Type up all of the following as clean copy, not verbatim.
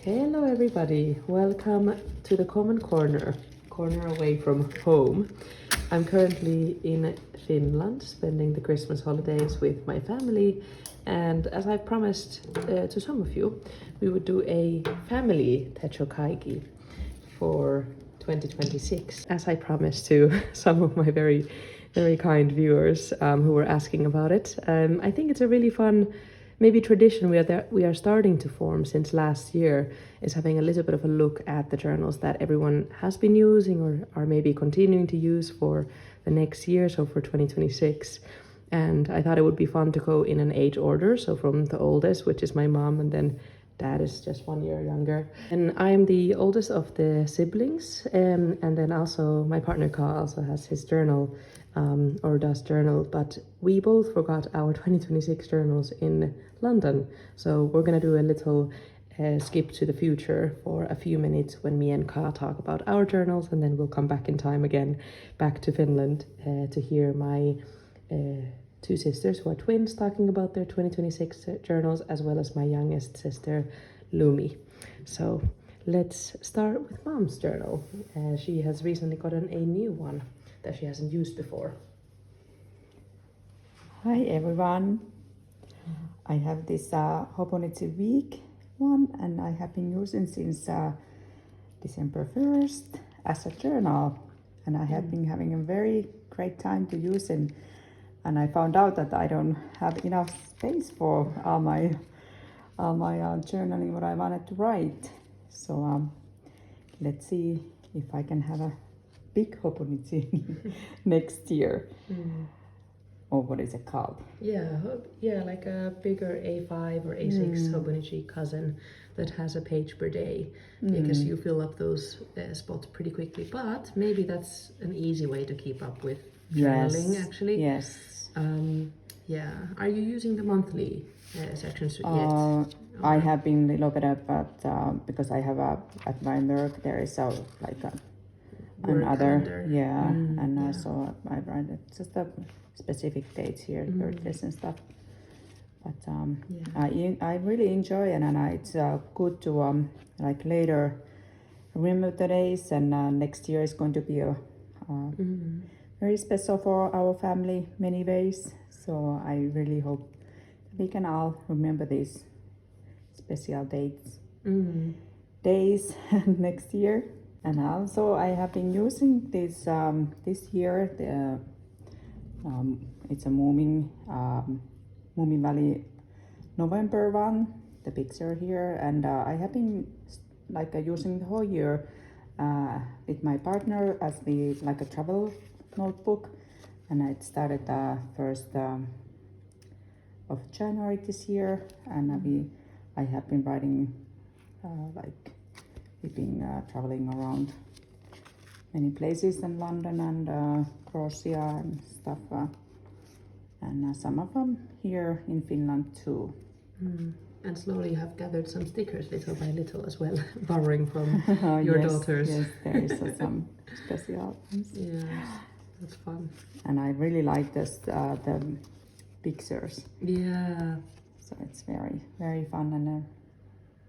Hello everybody, welcome to the common corner away from home. I'm currently in Finland spending the Christmas holidays with my family, and as I promised to some of you, we would do a family Techo Kaigi for 2026, as I promised to some of my very kind viewers who were asking about it. I think it's a really fun maybe tradition we are starting to form since last year, is having a little bit of a look at the journals that everyone has been using or are maybe continuing to use for the next year, so for 2026. And I thought it would be fun to go in an age order, so from the oldest, which is my mom, and then dad is just 1 year younger. And I am the oldest of the siblings, and then also my partner Carl also has his journal, or does journal, but we both forgot our 2026 journals in London. So we're gonna do a little skip to the future for a few minutes when me and Ka talk about our journals, and then we'll come back in time again, back to Finland, to hear my two sisters who are twins talking about their 2026 journals, as well as my youngest sister, Lumi. So let's start with Mom's journal. She has recently gotten a new one that she hasn't used before. Hi everyone. I have this Hobonichi week one, and I have been using since December 1st as a journal, and I have been having a very great time to use it. And I found out that I don't have enough space for all my journaling what I wanted to write. So let's see if I can have a big Hobonichi next year. Or what is it called? Yeah, like a bigger A5 or A6 Hobonichi cousin that has a page per day, because you fill up those spots pretty quickly. But maybe that's an easy way to keep up with journaling, actually. Yes. Yeah. Are you using the monthly sections yet? I have been a little bit of, but because I have at my work there is another calendar. So I write it just a specific dates here, birthdays and stuff. But I really enjoy it, and it's good to like later remember the days, and next year is going to be a very special for our family many ways. So I really hope we can all remember these special days next year. And also I have been using this this year, it's a Moomin Valley November one, the picture here, and I have been using the whole year with my partner as like a travel notebook, and it started 1st of January this year, and I have been writing we've been traveling around many places in London and Croatia and stuff, and some of them here in Finland too. And slowly you have gathered some stickers little by little as well, borrowing from your daughters. Yes, there is some special ones. Yeah, that's fun. And I really like the pictures. Yeah. So it's very fun and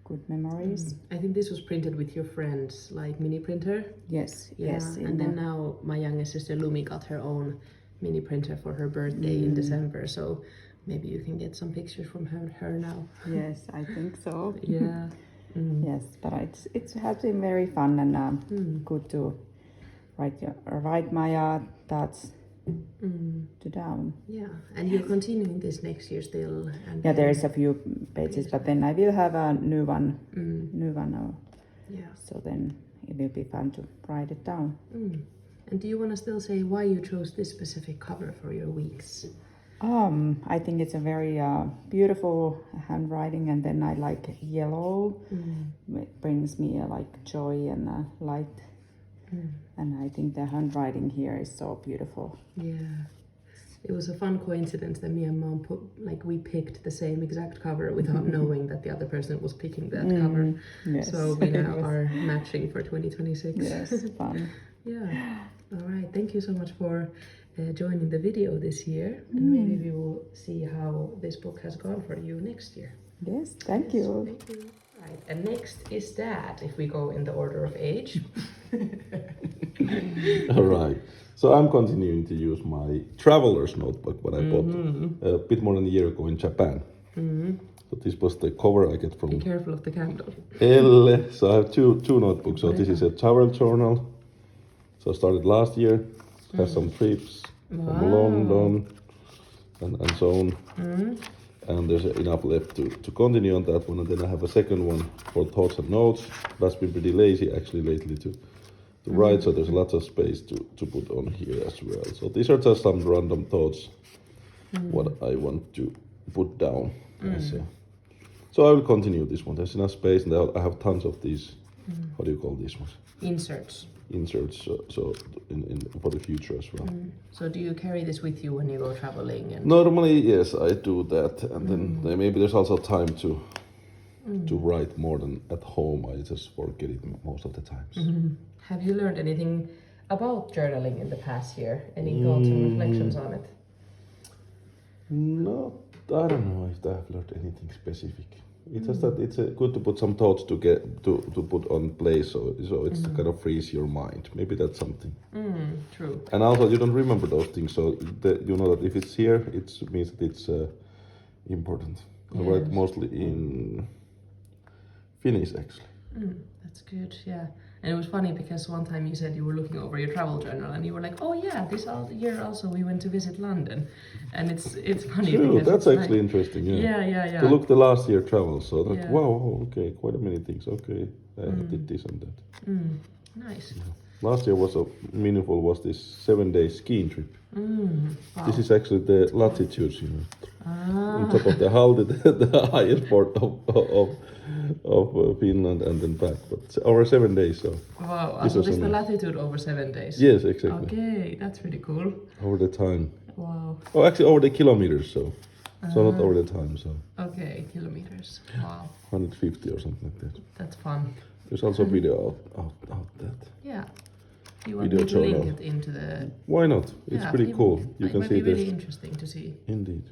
good memories. I think this was printed with your friend's mini printer. Yes. And then now my youngest sister Lumi got her own mini printer for her birthday in December, so maybe you can get some pictures from her now. Yes, I think so. Yeah. Yes, but it has been very fun and good to write my thoughts to down. Yeah, and you're continuing this next year still. And there is a few pages, but then I will have a new one. So then it will be fun to write it down. And do you want to still say why you chose this specific cover for your weeks? I think it's a very beautiful handwriting, and then I like yellow. It brings me joy and light. And I think the handwriting here is so beautiful. Yeah, it was a fun coincidence that me and Mom we picked the same exact cover without knowing that the other person was picking that cover. Yes. So we now are matching for 2026. Yes, fun. Yeah. All right. Thank you so much for joining the video this year, and maybe we will see how this book has gone for you next year. Yes, thank you. Thank you. Right, and next is Dad, if we go in the order of age. All right. So I'm continuing to use my traveler's notebook, what I bought a bit more than a year ago in Japan. So this was the cover I get Be from careful of the candle. Elle. So I have two notebooks. So this is a travel journal. So I started last year. Has some trips from London and so on. And there's enough left to continue on that one. And then I have a second one for thoughts and notes. That's been pretty lazy actually lately to write, so there's lots of space to put on here as well. So these are just some random thoughts, what I want to put down. So I will continue this one. There's enough space, and I have tons of these. How do you call these ones? Inserts. Inserts. So in for the future as well. So do you carry this with you when you go traveling? And Normally, yes, I do that, and then maybe there's also time to write more than at home. I just forget it most of the times. have you learned anything about journaling in the past year? Any thoughts and reflections on it? No, I don't know if I have learned anything specific. It's just that it's good to put some thoughts to put on place, so it's kind of frees your mind. Maybe that's something. True. And also, you don't remember those things, so you know that if it's here, it means that it's important. I write mostly in Finnish, actually. That's good, yeah. And it was funny because one time you said you were looking over your travel journal and you were like, oh yeah, this year also we went to visit London. And it's funny True, because that's it's actually like, interesting, yeah. To look the last year travel, so that, Yeah. wow, okay, quite a many things, okay, I did this and that. Nice. Last year was meaningful was this 7-day skiing trip. Wow. This is actually the latitudes, on top of the Hull, the highest part of Finland, and then back. But over 7 days, so. Wow, This so was this is the amazing. latitude over 7 days? Yes, exactly. Okay, that's pretty cool. Over the time. Wow. Oh, actually over the kilometers, so not over the time, so Okay, kilometers. Wow, 150 or something like that. that's fun. There's also video out that. Yeah. You want Video me to link journal. it into the... Why not? It's Yeah, pretty it cool. might- You it can might see be really this. interesting to see. Indeed.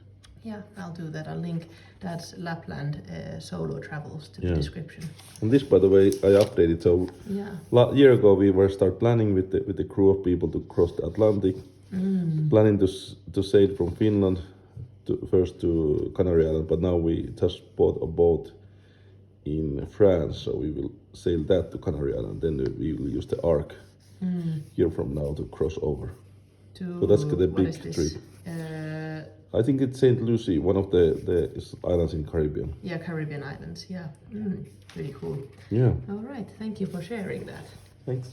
Yeah, I'll do that. I'll link Dad's Lapland solo travels to the Yeah. description. And this, by the way, I updated. So Yeah. year ago we were start planning with the crew of people to cross the Atlantic, planning to sail from Finland first to Canary Island. But now we just bought a boat in France, so we will sail that to Canary Island. Then we will use the Ark year from now to cross over. So that's the what big is this? trip. I think it's Saint Lucie, one of the islands in Caribbean. Yeah, Caribbean islands. Yeah. Pretty cool. Yeah. All right. Thank you for sharing that. Thanks.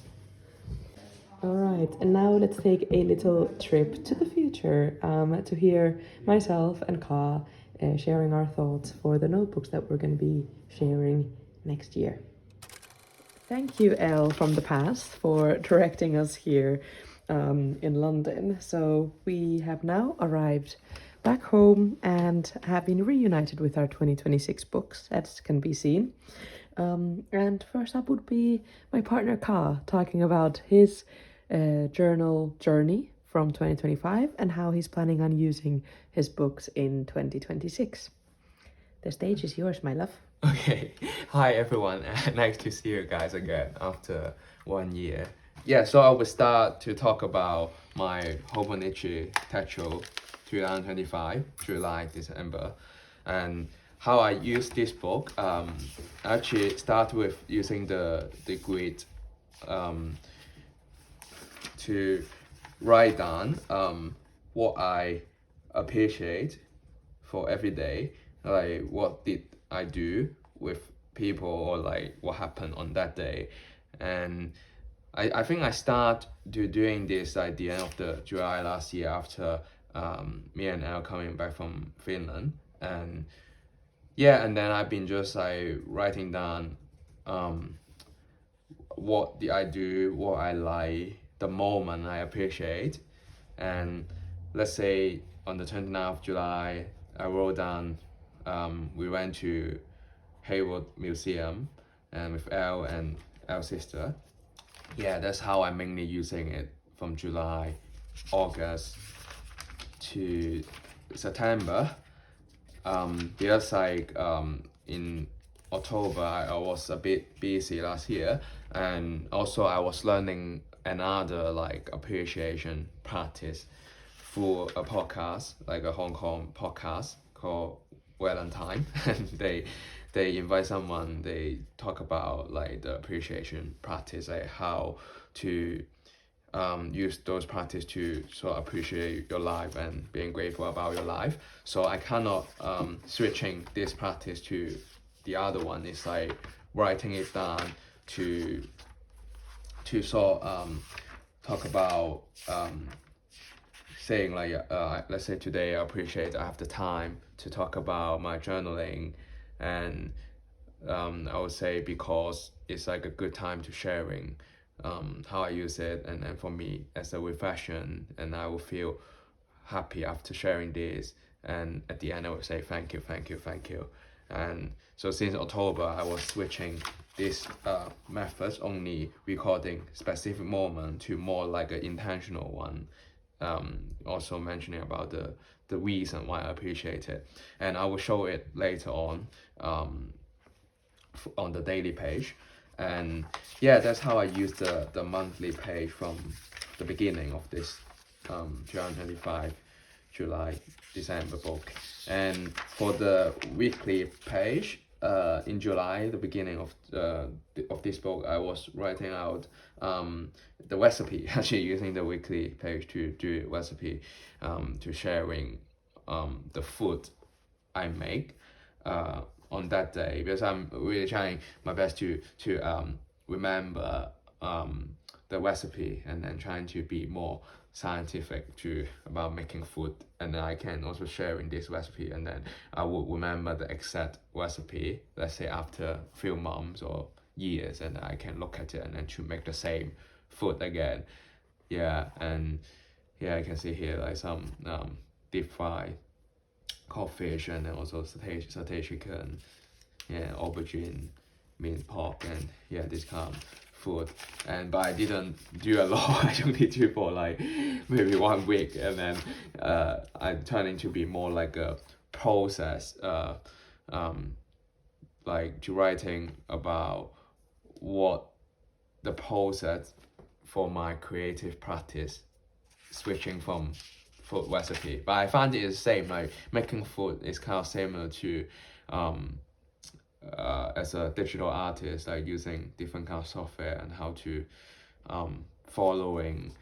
All right, and now let's take a little trip to the future to hear myself and Ka sharing our thoughts for the notebooks that we're going to be sharing next year. Thank you, Elle from the past, for directing us here in London. So we have now arrived back home and have been reunited with our 2026 books, as can be seen. And first up would be my partner Ka talking about his journal journey from 2025 and how he's planning on using his books in 2026. The stage is yours, my love. Okay, hi everyone, nice to see you guys again after 1 year. Yeah, so I will start to talk about my Hobonichi Techo 2025, July, December, and how I use this book. I actually start with using the grid to write down what I appreciate for every day, like what did I do with people or like what happened on that day. And I think I start to doing this at the end of the July last year after me and Elle coming back from Finland. And yeah, and then I've been just like writing down what did I do, what I like, the moment I appreciate. And let's say on the 29th of July, I wrote down we went to Hayward Museum and with Elle and Elle's sister. Yeah, that's how I'm mainly using it from July, August to September. Because like in October I was a bit busy last year, and also I was learning another like appreciation practice through a podcast, like a Hong Kong podcast called Valentine. And they invite someone, they talk about like the appreciation practice, like how to use those practice to sort of appreciate your life and being grateful about your life. So I cannot switching this practice to the other one. Is like writing it down to sort talk about saying like let's say today I appreciate I have the time to talk about my journaling, and I would say because it's like a good time to sharing how I use it, and for me as a reflection, and I will feel happy after sharing this, and at the end I would say thank you, thank you, thank you. And so since October I was switching this methods, only recording specific moment to more like an intentional one, also mentioning about the reason why I appreciate it, and I will show it later on the daily page. And yeah, that's how I use the monthly page from the beginning of this January 25, July, December book. And for the weekly page, in July, the beginning of this book, I was writing out the recipe, actually using the weekly page to do recipe, to sharing the food I make on that day, because I'm really trying my best to remember the recipe, and then trying to be more scientific about making food, and then I can also share in this recipe, and then I will remember the exact recipe, let's say after a few months or years, and I can look at it and then to make the same food again. Yeah, and yeah, I can see here like some deep fried codfish, and then also satay chicken, yeah, aubergine, minced pork, and yeah, this kind of food. But I didn't do a lot. I only do for like maybe 1 week, and then I'm turning to be more like a process, like to writing about what the process for my creative practice, switching from food recipe. But I found it is the same, like making food is kind of similar to as a digital artist, like using different kind of software, and how to following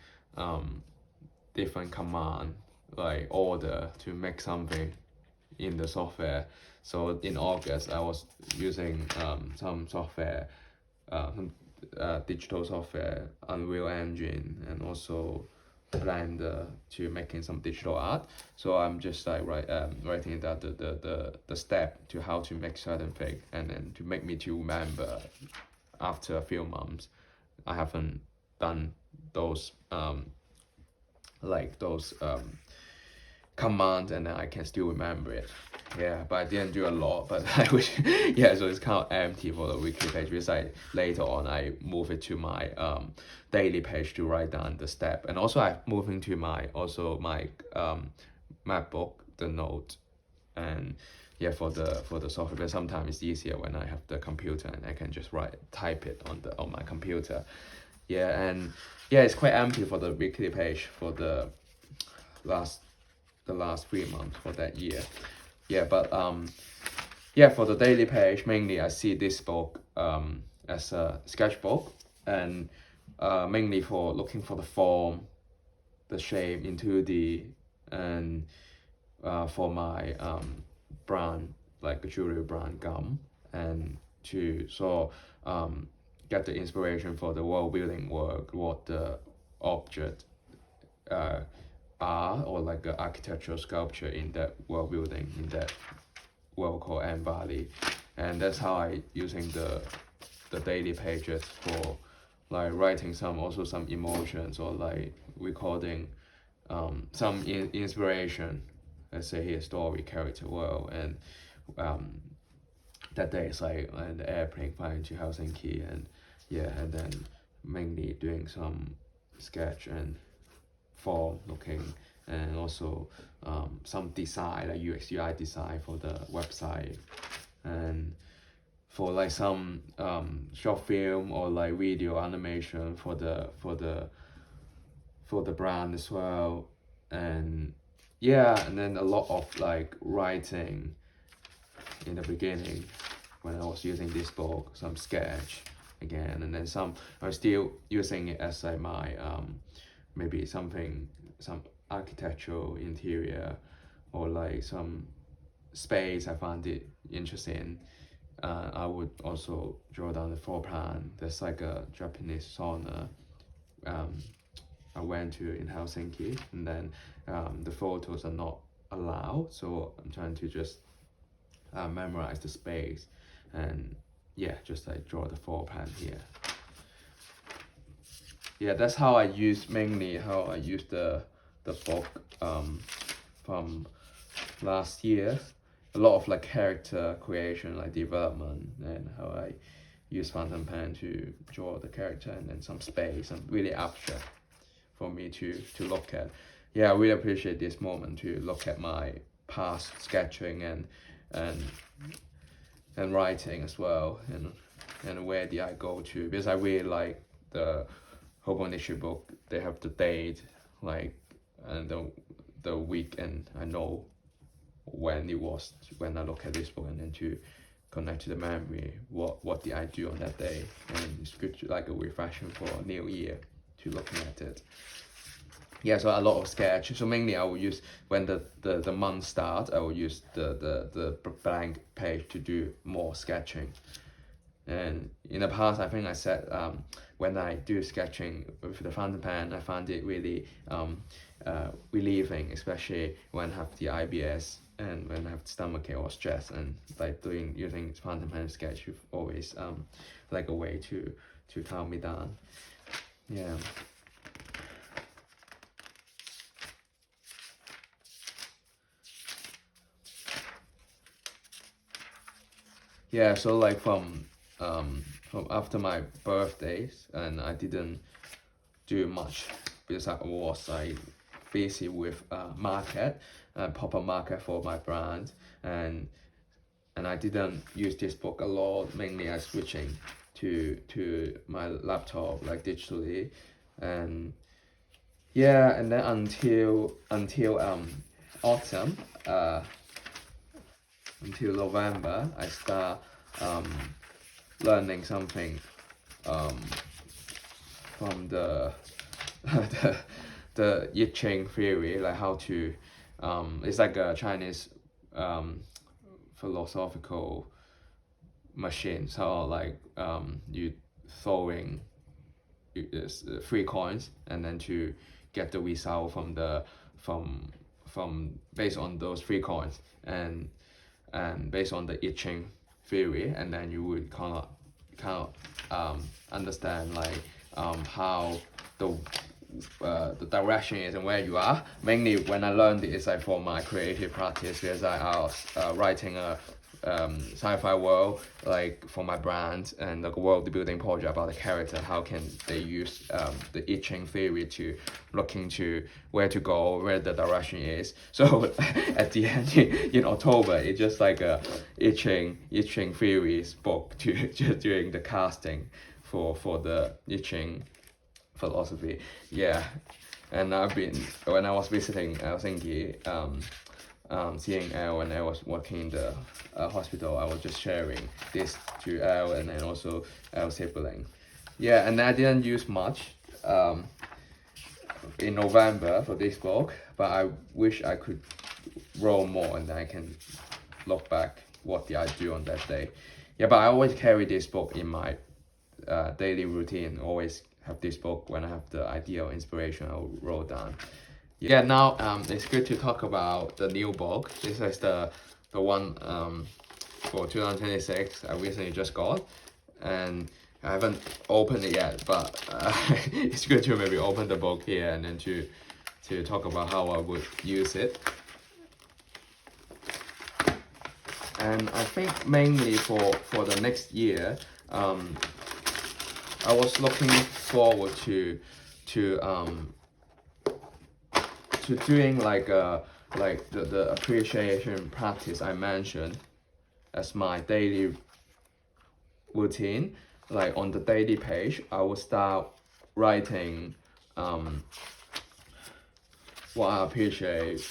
different command like order to make something in the software. So in August I was using some software, digital software, Unreal Engine, and also Blender, to making some digital art. So I'm just like writing down the step to how to make certain thing, and then to make me to remember after a few months I haven't done those commands, and then I can still remember it. Yeah, but I didn't do a lot, but I wish. Yeah, so it's kind of empty for the weekly page, because later on I move it to my daily page to write down the step. And also I'm moving to my MacBook, the note. And yeah, for the software, but sometimes it's easier when I have the computer and I can just type it on my computer. Yeah, and yeah, it's quite empty for the weekly page for the last 3 months for that year. Yeah, but yeah, for the daily page, mainly I see this book as a sketchbook, and mainly for looking for the form, the shape in 2D, and for my brand, like a jewelry brand gum, and to get the inspiration for the world building work, what the object are, or like an architectural sculpture in that world building, in that world called M Valley. And that's how I using the daily pages for like writing some emotions, or like recording some inspiration, let's say here story, character, world. And that day is like the airplane flying to Helsinki, and yeah, and then mainly doing some sketch and form looking, and also some design, like UX UI design for the website. And for like some short film or like video animation for the brand as well. And yeah, and then a lot of like writing in the beginning when I was using this book, some sketch again, and then some I'm still using it as like my maybe some architectural interior or like some space I found it interesting. I would also draw down the floor plan. There's like a Japanese sauna I went to in Helsinki, and then the photos are not allowed, so I'm trying to just memorize the space and yeah, just like draw the floor plan here. Yeah, that's how I use the book from last year. A lot of like character creation, like development, and how I use fountain pen to draw the character, and then some space and really abstract for me to look at. Yeah, I really appreciate this moment to look at my past sketching and writing as well, and where did I go to, because I really like the Hobonichi book. They have the date, like, and the week, and I know when it was when I look at this book, and then to connect to the memory, what did I do on that day, and it's good to, like a reflection for a new year to looking at it. Yeah, so a lot of sketch. So mainly I will use, when the month starts, I will use the blank page to do more sketching. And in the past, I think I said when I do sketching with the fountain pen, I find it really relieving, especially when I have the IBS and when I have stomachache or stress, and like using fountain pen sketch is always like a way to calm me down. Yeah. Yeah, so like from after my birthdays, and I didn't do much because I was like busy with market, pop-up market for my brand, and I didn't use this book a lot. Mainly I switching to my laptop, like digitally, and yeah, and then until autumn, until November, I start learning something from the the I Ching theory, like how to it's like a Chinese philosophical machine. So like you throwing 3 coins, and then to get the result from based on those 3 coins, and based on the I Ching theory, and then you would kind of understand like how the direction is and where you are. Mainly when I learned it, it's like for my creative practice, because I was writing a sci-fi world, like for my brand, and like a world building project about the character. How can they use the I Ching theory to look into where to go, where the direction is. So at the end in October, it's just like a I Ching theories book to just doing the casting for the I Ching philosophy. Yeah, and I've been, when I was visiting Helsinki, seeing Elle when I was working in the hospital, I was just sharing this to Elle, and then also Elle's sibling. Yeah, and I didn't use much in November for this book, but I wish I could roll more, and then I can look back what did I do on that day. Yeah, but I always carry this book in my daily routine. Always have this book when I have the idea or inspiration, I'll roll down. Yeah, now it's good to talk about the new book. This is the one for 2026 I recently just got, and I haven't opened it yet, but it's good to maybe open the book here and then to talk about how I would use it. And I think mainly for the next year, I was looking forward to doing like the appreciation practice I mentioned as my daily routine. Like on the daily page, I will start writing what I appreciate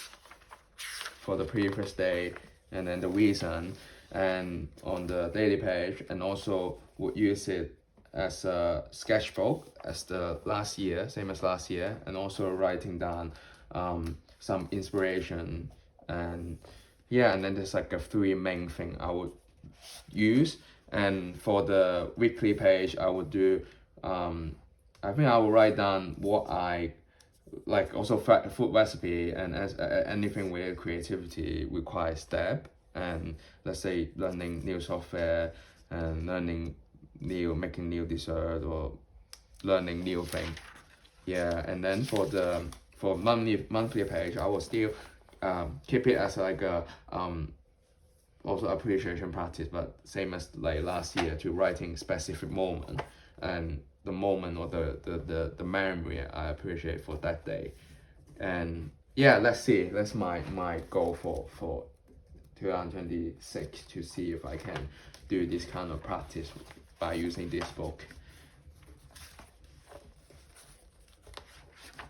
for the previous day, and then the reason, and on the daily page, and also would use it as a sketchbook as the last year, same as last year, and also writing down some inspiration. And yeah, and then there's like a 3 main thing I would use. And for the weekly page, I would do I think I will write down what I like, also food recipe, and as anything where creativity requires step, and let's say learning new software and making new dessert or learning new thing. Yeah, and then for monthly page, I will still keep it as like a also appreciation practice, but same as like last year, to writing specific moment, and the moment or the memory I appreciate for that day. And yeah, let's see, that's my goal for 2026, to see if I can do this kind of practice by using this book.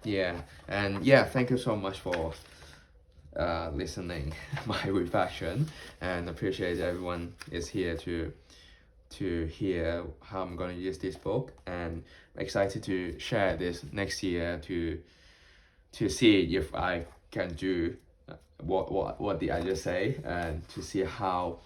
Yeah, and yeah, thank you so much for listening my reflection, and appreciate everyone is here to hear how I'm gonna use this book, and excited to share this next year to see if I can do what did I just say, and to see how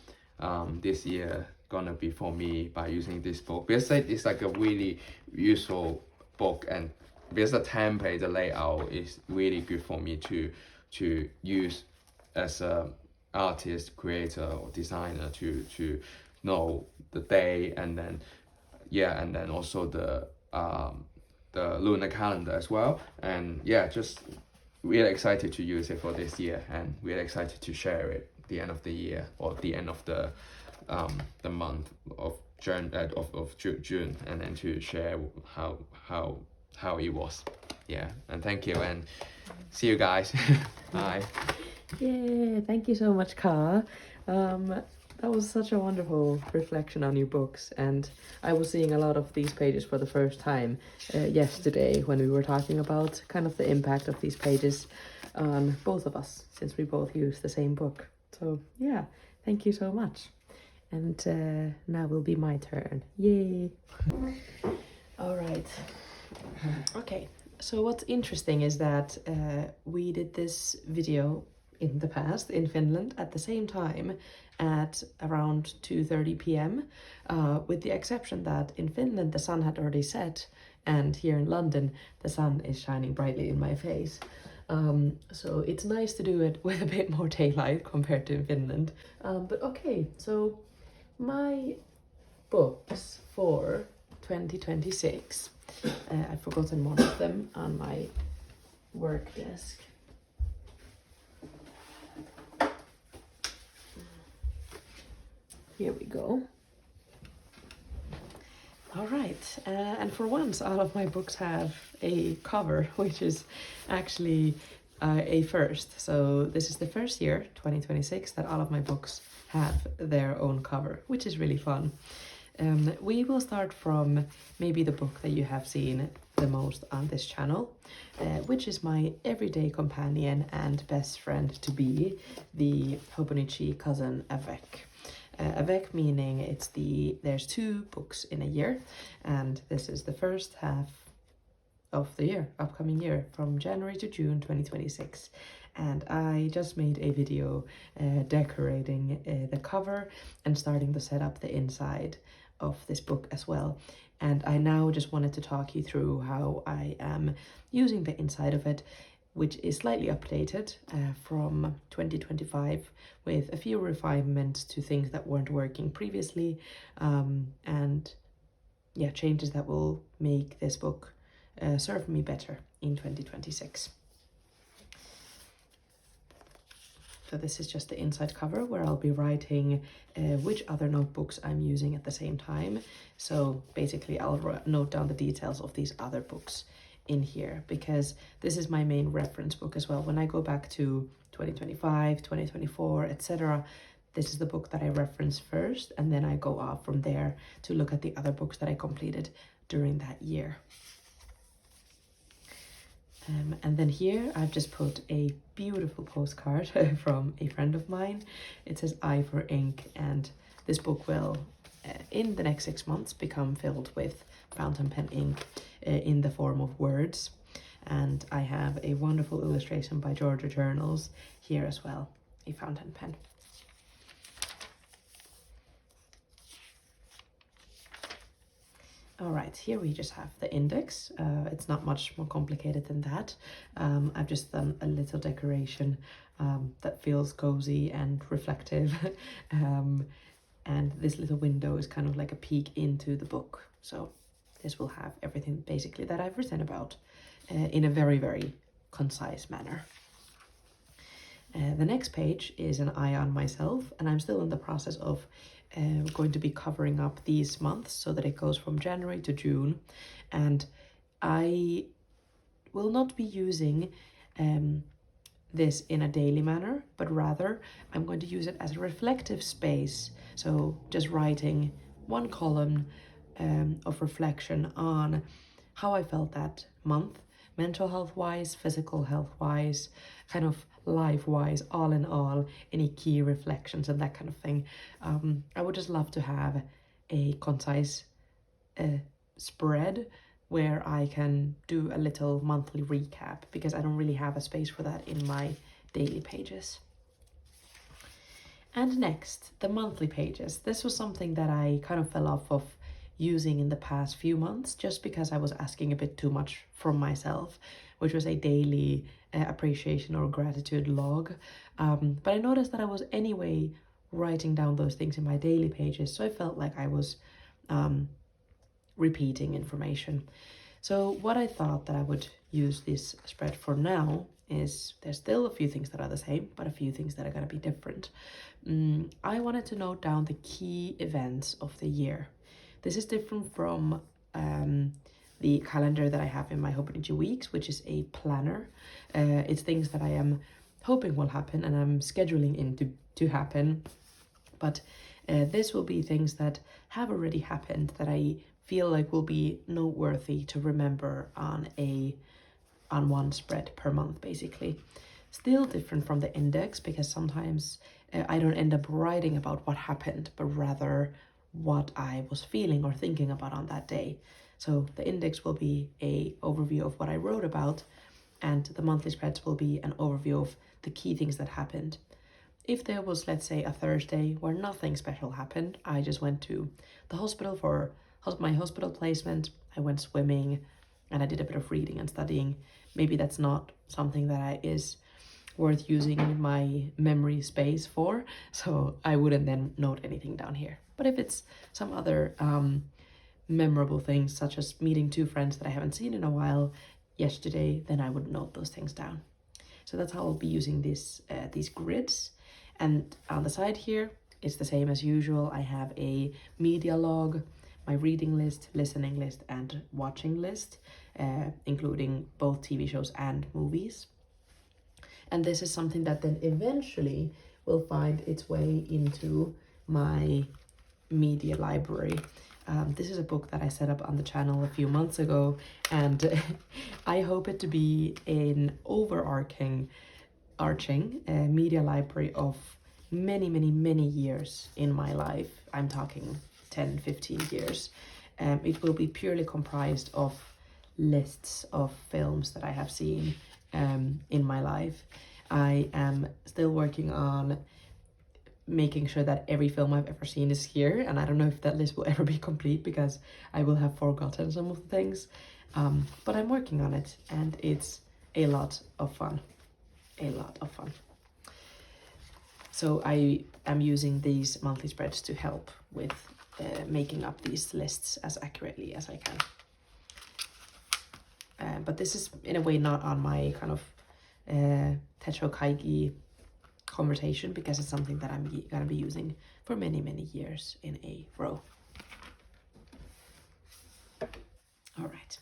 this year gonna be for me by using this book, because it's like a really useful book, and because the template, the layout is really good for me to use as a artist, creator, or designer, to know the day, and then yeah, and then also the lunar calendar as well. And yeah, just really excited to use it for this year, and really excited to share it the end of the year, or the end of the month of June, and then to share how it was. Yeah, and thank you, and see you guys. Bye. Yeah, thank you so much, Ka. That was such a wonderful reflection on your books, and I was seeing a lot of these pages for the first time yesterday when we were talking about kind of the impact of these pages on both of us, since we both use the same book. So yeah, thank you so much. And now will be my turn. Yay! All right. Okay, so what's interesting is that we did this video in the past in Finland at the same time at around 2:30 p.m. With the exception that in Finland the sun had already set, and here in London the sun is shining brightly in my face. So it's nice to do it with a bit more daylight compared to in Finland. But okay, so my books for 2026, I've forgotten one of them on my work desk. Here we go. All right, and for once all of my books have a cover, which is actually a first. So this is the first year, 2026, that all of my books have their own cover, which is really fun. We will start from maybe the book that you have seen the most on this channel, which is my everyday companion and best friend to be, the Hobonichi cousin Avec. Avec meaning there's 2 books in a year, and this is the first half of the year, upcoming year, from January to June 2026. And I just made a video decorating the cover and starting to set up the inside of this book as well. And I now just wanted to talk you through how I am using the inside of it, which is slightly updated from 2025, with a few refinements to things that weren't working previously, and yeah, changes that will make this book serve me better in 2026. So this is just the inside cover, where I'll be writing which other notebooks I'm using at the same time. So basically I'll note down the details of these other books in here, because this is my main reference book as well. When I go back to 2025, 2024, etc., this is the book that I reference first, and then I go off from there to look at the other books that I completed during that year. And then here I've just put a beautiful postcard from a friend of mine. It says I for ink, and this book will in the next 6 months become filled with fountain pen ink in the form of words. And I have a wonderful illustration by Georgia Journals here as well, a fountain pen. All right, here we just have the index. It's not much more complicated than that. I've just done a little decoration that feels cozy and reflective. And this little window is kind of like a peek into the book. So this will have everything basically that I've written about in a very, very concise manner. The next page is an eye on myself, and I'm still in the process of going to be covering up these months so that it goes from January to June. And I will not be using this in a daily manner, but rather I'm going to use it as a reflective space. So just writing one column of reflection on how I felt that month, mental health wise, physical health wise, kind of life wise, all in all, any key reflections and that kind of thing. I would just love to have a concise spread where I can do a little monthly recap, because I don't really have a space for that in my daily pages. And next, the monthly pages. This was something that I kind of fell off of using in the past few months, just because I was asking a bit too much from myself, which was a daily appreciation or gratitude log. But I noticed that I was anyway writing down those things in my daily pages, so I felt like I was repeating information. So what I thought that I would use this spread for now is, there's still a few things that are the same, but a few things that are going to be different. I wanted to note down the key events of the year. This is different from the calendar that I have in my Hoponichi Weeks, which is a planner. It's things that I am hoping will happen and I'm scheduling in to happen. But this will be things that have already happened that I feel like will be noteworthy to remember on one spread per month, basically. Still different from the index, because sometimes I don't end up writing about what happened, but rather what I was feeling or thinking about on that day. So the index will be a overview of what I wrote about, and the monthly spreads will be an overview of the key things that happened. If there was, let's say, a Thursday where nothing special happened, I just went to the hospital for my hospital placement, I went swimming, and I did a bit of reading and studying. Maybe that's not something that is worth using my memory space for, so I wouldn't then note anything down here. But if it's some other memorable things, such as meeting two friends that I haven't seen in a while yesterday, then I would note those things down. So that's how I'll be using these grids. And on the side here, it's the same as usual. I have a media log, my reading list, listening list, and watching list, including both TV shows and movies. And this is something that then eventually will find its way into my media library. This is a book that I set up on the channel a few months ago, and I hope it to be an overarching media library of many years in my life. I'm talking 10-15 years. It will be purely comprised of lists of films that I have seen in my life. I am still working on making sure that every film I've ever seen is here, and I don't know if that list will ever be complete because I will have forgotten some of the things, but I'm working on it, and it's a lot of fun. So I am using these monthly spreads to help with making up these lists as accurately as I can. But this is in a way not on my kind of Techo Kaigi conversation, because it's something that I'm going to be using for many years in a row. All right.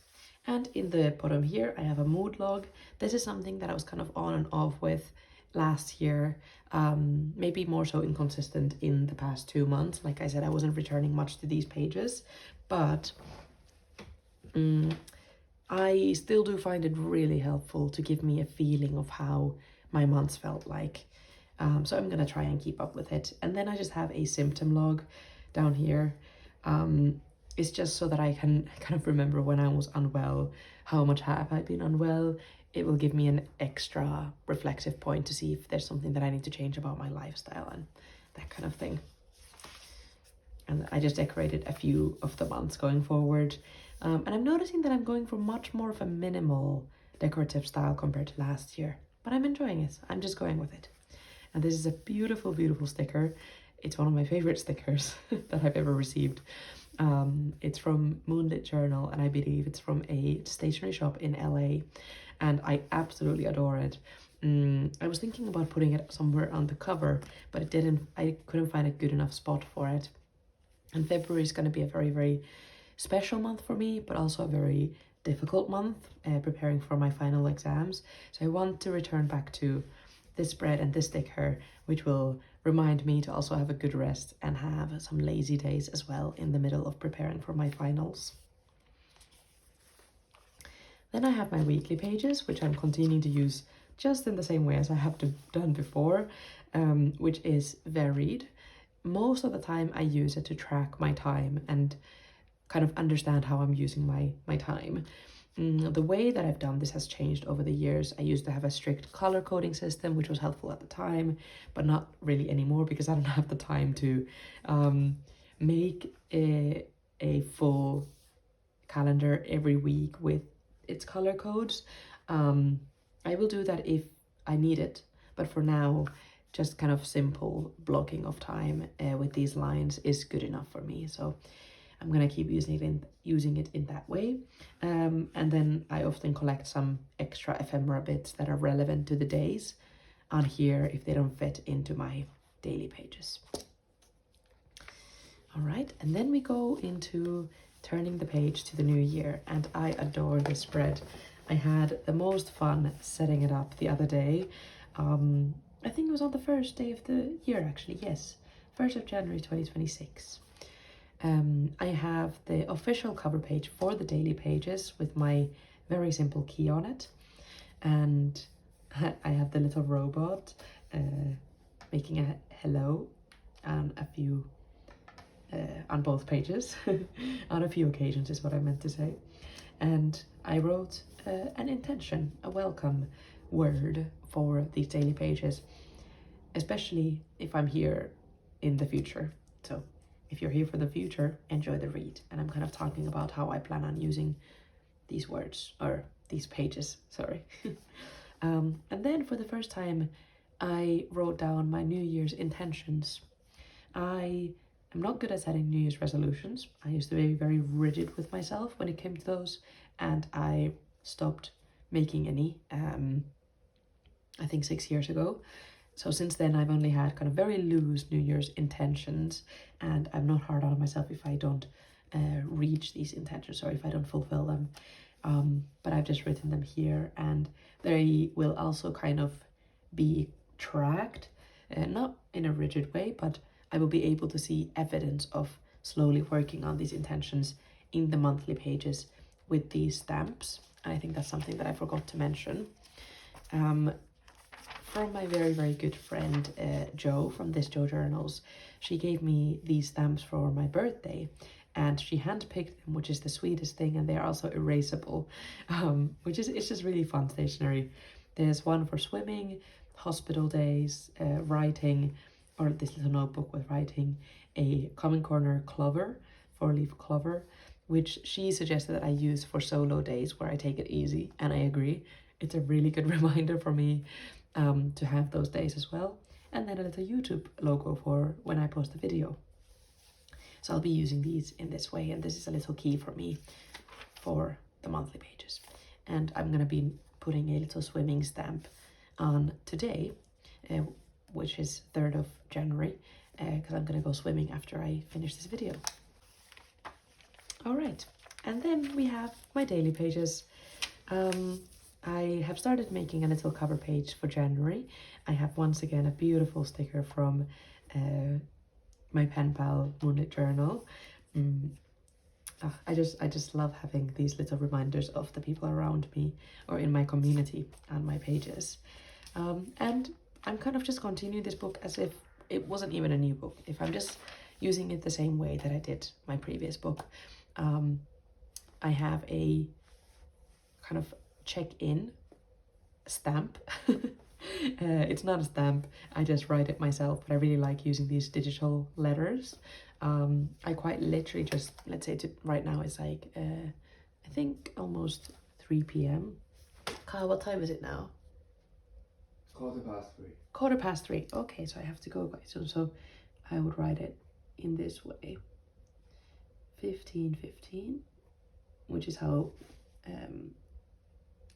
And in the bottom here, I have a mood log. This is something that I was kind of on and off with last year, maybe more so inconsistent in the past 2 months. Like I said, I wasn't returning much to these pages, but I still do find it really helpful to give me a feeling of how my months felt like. So I'm gonna try and keep up with it. And then I just have a symptom log down here. It's just so that I can kind of remember when I was unwell, how much have I been unwell. It will give me an extra reflective point to see if there's something that I need to change about my lifestyle and that kind of thing. And I just decorated a few of the months going forward. And I'm noticing that I'm going for much more of a minimal decorative style compared to last year. But I'm enjoying it. I'm just going with it. And this is a beautiful, beautiful sticker. It's one of my favorite stickers that I've ever received. It's from Moonlit Journal, and I believe it's from a stationery shop in LA. And I absolutely adore it. I was thinking about putting it somewhere on the cover, but I couldn't find a good enough spot for it. And February is going to be a very, very special month for me, but also a very difficult month, preparing for my final exams. So I want to return back to this spread and this sticker, which will remind me to also have a good rest and have some lazy days as well in the middle of preparing for my finals. Then I have my weekly pages, which I'm continuing to use just in the same way as I have done before, which is varied. Most of the time I use it to track my time and kind of understand how I'm using my time. The way that I've done this has changed over the years. I used to have a strict color coding system, which was helpful at the time, but not really anymore because I don't have the time to make a full calendar every week with its color codes. I will do that if I need it, but for now, just kind of simple blocking of time with these lines is good enough for me. So I'm gonna keep using it in that way. And then I often collect some extra ephemera bits that are relevant to the days on here if they don't fit into my daily pages. All right, and then we go into turning the page to the new year, and I adore this spread. I had the most fun setting it up the other day. I think it was on the first day of the year, actually, yes, 1st of January 2026. I have the official cover page for the daily pages with my very simple key on it, and I have the little robot making a hello and a few on both pages on a few occasions is what I meant to say. And I wrote an intention, a welcome word for these daily pages, especially if I'm here in the future. So if you're here for the future, enjoy the read. And I'm kind of talking about how I plan on using these words, or these pages, sorry. And then for the first time, I wrote down my New Year's intentions. I am not good at setting New Year's resolutions. I used to be very rigid with myself when it came to those, and I stopped making any, I think 6 years ago. So since then, I've only had kind of very loose New Year's intentions, and I'm not hard on myself if I don't reach these intentions or if I don't fulfill them. But I've just written them here, and they will also kind of be tracked, not in a rigid way, but I will be able to see evidence of slowly working on these intentions in the monthly pages with these stamps. And I think that's something that I forgot to mention. From my very, very good friend, Jo from This Jo Journals, she gave me these stamps for my birthday, and she handpicked them, which is the sweetest thing, and they are also erasable, which is, it's just really fun stationery. There's one for swimming, hospital days, writing, or this little notebook with writing, a Common Corner clover, 4-leaf clover, which she suggested that I use for solo days where I take it easy, and I agree. It's a really good reminder for me to have those days as well. And then a little YouTube logo for when I post a video. So I'll be using these in this way, and this is a little key for me for the monthly pages. And I'm gonna be putting a little swimming stamp on today, which is 3rd of January, because I'm gonna go swimming after I finish this video. All right, and then we have my daily pages. I have started making a little cover page for January. I have once again a beautiful sticker from my pen pal Moonlit Journal. I just love having these little reminders of the people around me or in my community on my pages. And I'm kind of just continuing this book as if it wasn't even a new book. If I'm just using it the same way that I did my previous book. I have a kind of check-in stamp. It's not a stamp, I just write it myself, but I really like using these digital letters. I quite literally just, let's say right now it's like, I think almost 3 p.m. Kyle, what time is it now? 3:15. 3:15. Okay, so I have to go quite soon. So I would write it in this way. 15:15, which is how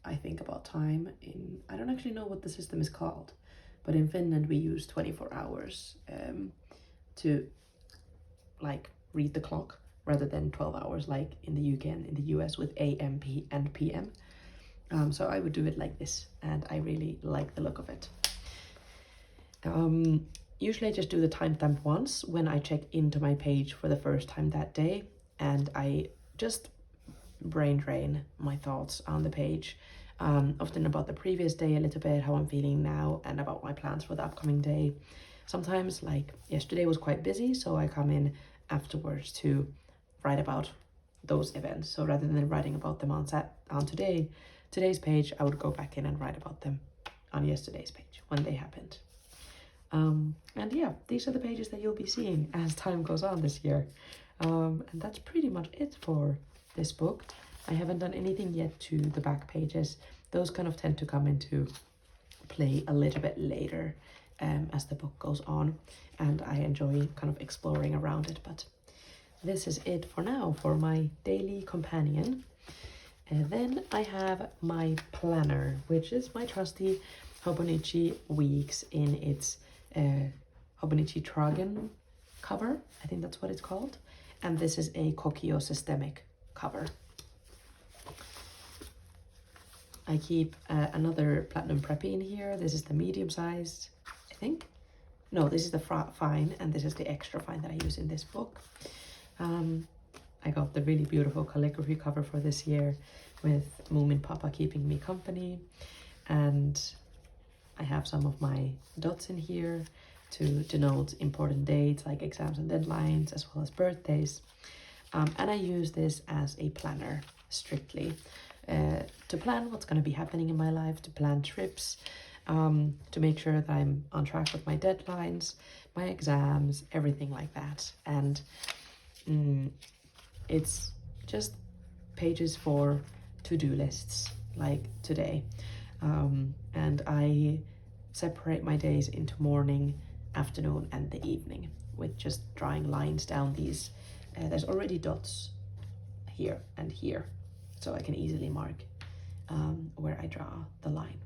I think about time. I don't actually know what the system is called, but in Finland we use 24 hours to like read the clock rather than 12 hours like in the UK and in the US with AM and PM. So I would do it like this, and I really like the look of it. Usually I just do the timestamp once when I check into my page for the first time that day, and I just brain drain my thoughts on the page, often about the previous day a little bit, how I'm feeling now, and about my plans for the upcoming day. Sometimes, like yesterday was quite busy, so I come in afterwards to write about those events. So rather than writing about them on today's page, I would go back in and write about them on yesterday's page when they happened. And yeah, these are the pages that you'll be seeing as time goes on this year. And that's pretty much it for this book. I haven't done anything yet to the back pages. Those kind of tend to come into play a little bit later as the book goes on, and I enjoy kind of exploring around it. But this is it for now for my daily companion. And then I have my planner, which is my trusty Hobonichi Weeks in its Hobonichi Tragen cover. I think that's what it's called. And this is a Kokio systemic cover. I keep another Platinum Preppy in here. This is the medium sized, I think. No, this is the fine, and this is the extra fine that I use in this book. I got the really beautiful calligraphy cover for this year with Moomin Papa keeping me company. And I have some of my dots in here to denote important dates like exams and deadlines, as well as birthdays. And I use this as a planner strictly to plan what's going to be happening in my life, to plan trips, to make sure that I'm on track with my deadlines, my exams, everything like that. And it's just pages for to-do lists like today. And I separate my days into morning, afternoon, and the evening with just drawing lines down these. There's already dots here and here, so I can easily mark where I draw the line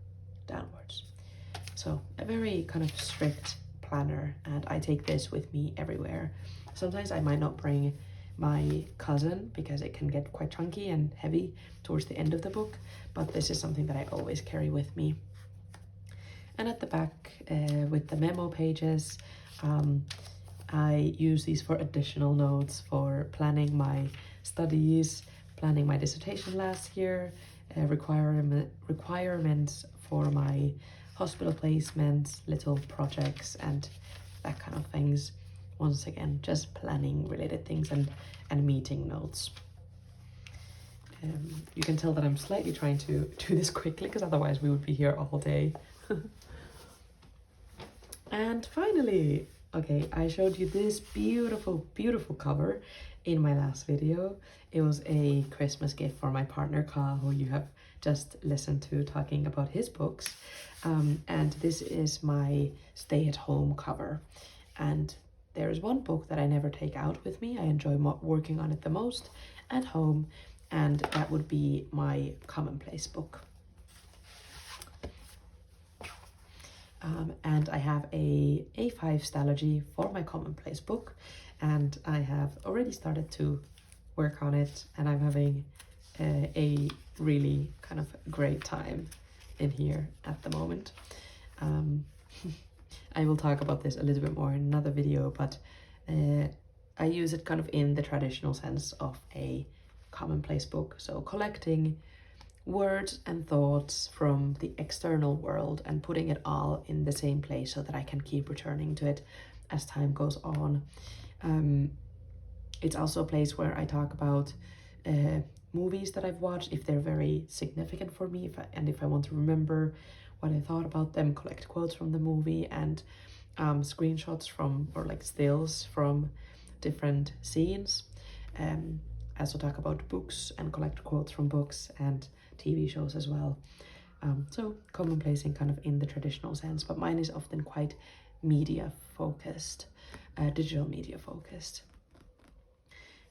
downwards. So a very kind of strict planner, and I take this with me everywhere. Sometimes I might not bring my cousin because it can get quite chunky and heavy towards the end of the book, but this is something that I always carry with me. And at the back with the memo pages, I use these for additional notes for planning my studies, planning my dissertation last year, requirements for my hospital placements, little projects, and that kind of things. Once again, just planning related things and meeting notes. You can tell that I'm slightly trying to do this quickly because otherwise we would be here all day. And finally, okay, I showed you this beautiful, beautiful cover in my last video. It was a Christmas gift for my partner, Carl, who you have just listened to talking about his books. And this is my stay-at-home cover. And there is one book that I never take out with me. I enjoy working on it the most at home, and that would be my Commonplace book. And I have a A5 Stalogy for my Commonplace book, and I have already started to work on it, and I'm having a really kind of great time in here at the moment. I will talk about this a little bit more in another video, but I use it kind of in the traditional sense of a commonplace book. So collecting words and thoughts from the external world and putting it all in the same place so that I can keep returning to it as time goes on. It's also a place where I talk about movies that I've watched, if they're very significant for me, if I want to remember what I thought about them, collect quotes from the movie and screenshots from, or like stills from different scenes. I also talk about books and collect quotes from books and TV shows as well. So commonplacing kind of in the traditional sense, but mine is often quite media focused, digital media focused.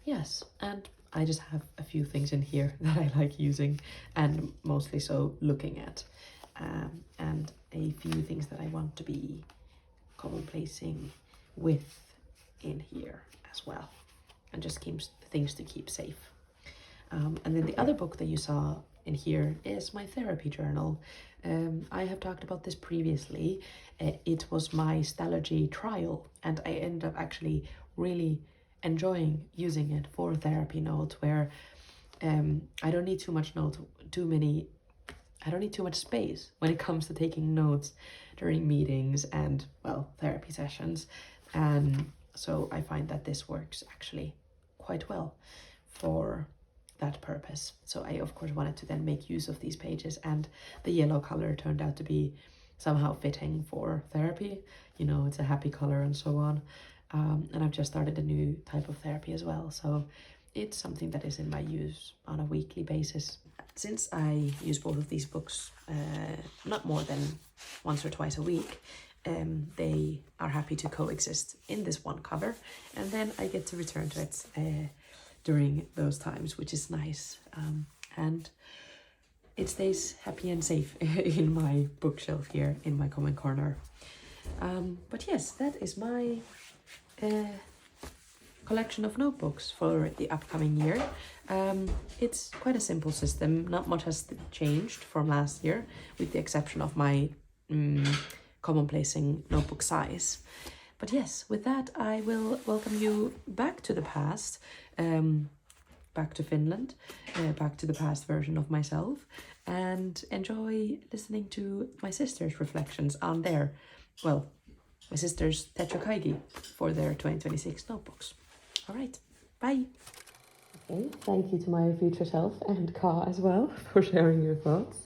Yes, and I just have a few things in here that I like using and mostly so looking at, and a few things that I want to be commonplacing with in here as well, and just keeps things to keep safe. And then the other book that you saw in here is my therapy journal. I have talked about this previously. It was my Stallergy trial, and I ended up actually really enjoying using it for therapy notes, where I don't need too much space when it comes to taking notes during meetings and, well, therapy sessions. And so I find that this works actually quite well for that purpose. So I of course wanted to then make use of these pages, and the yellow color turned out to be somehow fitting for therapy. You know, it's a happy color and so on. And I've just started a new type of therapy as well, so it's something that is in my use on a weekly basis. Since I use both of these books not more than once or twice a week, they are happy to coexist in this one cover, and then I get to return to it during those times, which is nice. And it stays happy and safe in my bookshelf here in my common corner. But yes, that is my collection of notebooks for the upcoming year. It's quite a simple system. Not much has changed from last year, with the exception of my commonplacing notebook size. But yes, with that, I will welcome you back to the past, back to Finland, back to the past version of myself, and enjoy listening to my sister's reflections on their, well, my sister's Techo Kaigi for their 2026 notebooks. All right, bye. Okay, thank you to my future self and Ka as well for sharing your thoughts.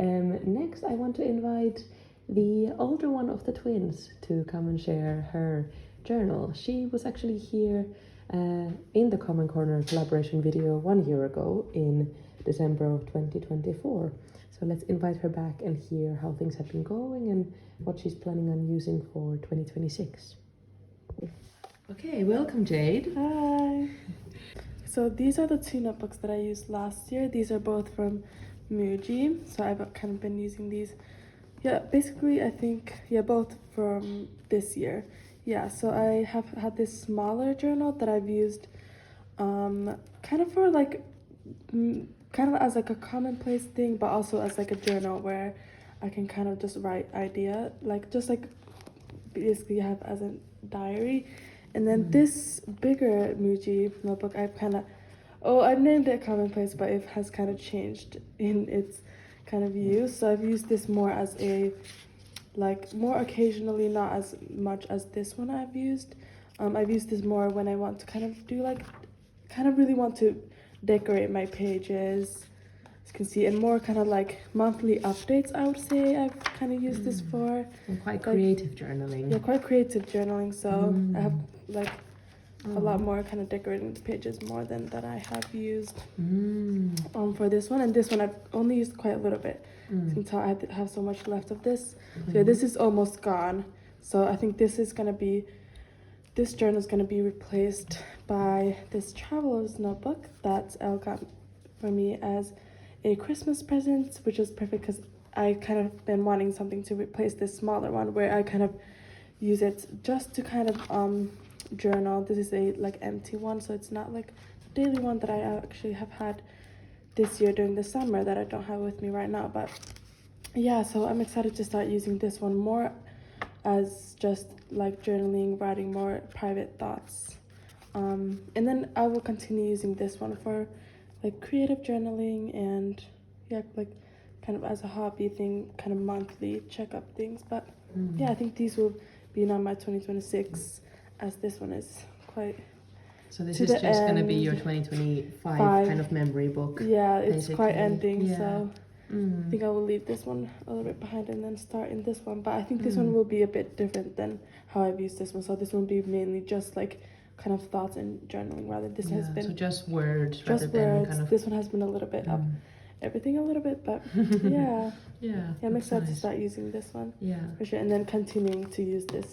Next, I want to invite the older one of the twins to come and share her journal. She was actually here in the Common Corner collaboration video 1 year ago in December of 2024. So let's invite her back and hear how things have been going and what she's planning on using for 2026. Okay, welcome Jade. Hi. So these are the two notebooks that I used last year. These are both from Muji. So I've kind of been using these. Yeah, basically I think, yeah, both from this year. Yeah, so I have had this smaller journal that I've used kind of for like, kind of as like a commonplace thing, but also as like a journal where I can kind of just write idea, like just like basically have as a diary. And then this bigger Muji notebook, I've kind of, I've named it commonplace, but it has kind of changed in its kind of use. So I've used this more as a, like more occasionally, not as much as this one I've used. I've used this more when I want to kind of do like, kind of really want to decorate my pages, as you can see, and more kind of like monthly updates, I would say I've kind of used this for. And quite creative journaling. Yeah, quite creative journaling, so I have like a lot more kind of decorating the pages more than that I have used for this one. And this one I've only used quite a little bit. You can tell I have so much left of this. So yeah, this is almost gone. So I think this journal is gonna be replaced by this traveler's notebook that Elle got for me as a Christmas present, which is perfect because I kind of been wanting something to replace this smaller one where I kind of use it just to kind of journal. This is a like empty one, so it's not like a daily one that I actually have had this year during the summer that I don't have with me right now. But yeah, so I'm excited to start using this one more as just like journaling, writing more private thoughts. And then I will continue using this one for like creative journaling and yeah, like kind of as a hobby thing, kind of monthly checkup things. But yeah, I think these will be now my 2026, as this one is quite. So this To is the just going to be end. your 2025 Five. kind of memory book. Yeah, it's quite basically. ending, Yeah. so I think I will leave this one a little bit behind and then start in this one. But I think this one will be a bit different than how I've used this one. So this one will be mainly just like kind of thoughts and journaling, rather this has been so just words rather just than words. kind of This one has been a little bit of everything a little bit, but yeah. yeah, I'm that's excited to nice. start using this one Yeah. for sure, and then continuing to use this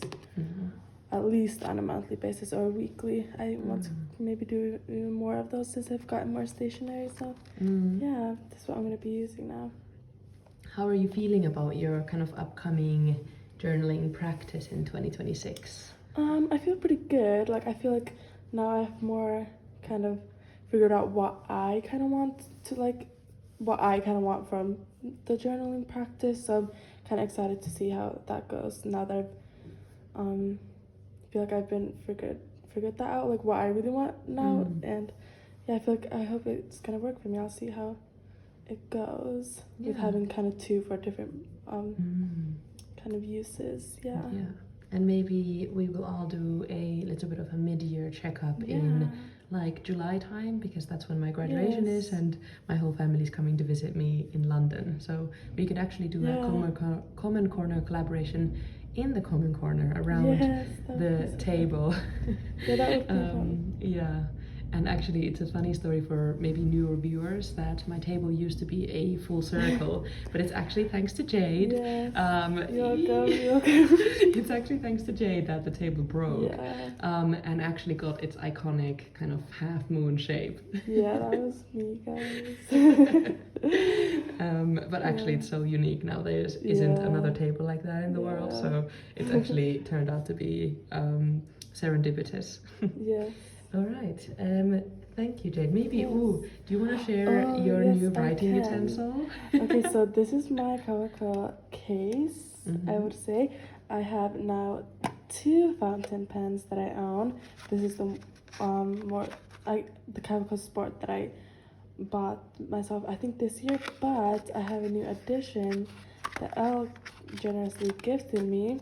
at least on a monthly basis or weekly. I want to maybe do even more of those since I've gotten more stationery. So yeah, this is what I'm gonna be using now. How are you feeling about your kind of upcoming journaling practice in 2026? I feel pretty good. Like I feel like now I have more kind of figured out what I kind of want to like, what I kind of want from the journaling practice. So I'm kind of excited to see how that goes now that I've feel like I've been figured that out, like what I really want now. And yeah, I feel like I hope it's gonna work for me. I'll see how it goes with having kind of two for different kind of uses. Yeah. And maybe we will all do a little bit of a mid-year checkup in like July time, because that's when my graduation is and my whole family's coming to visit me in London. So we could actually do a common corner collaboration in the common corner around the table. Yeah, that would be fun. Yeah. And actually, it's a funny story for maybe newer viewers that my table used to be a full circle, but it's actually thanks to Jade. Yes. You're welcome. It's actually thanks to Jade that the table broke, and actually got its iconic kind of half moon shape. Yeah, that was me, guys. But actually, it's so unique now. There isn't another table like that in the world, so it's actually turned out to be serendipitous. Yes. All right. Thank you, Jade. Maybe, do you want to share your new writing utensil? Okay, so this is my Kawako case, I would say. I have now 2 fountain pens that I own. This is the the Kawako Sport that I bought myself, I think this year, but I have a new addition that Elle generously gifted me.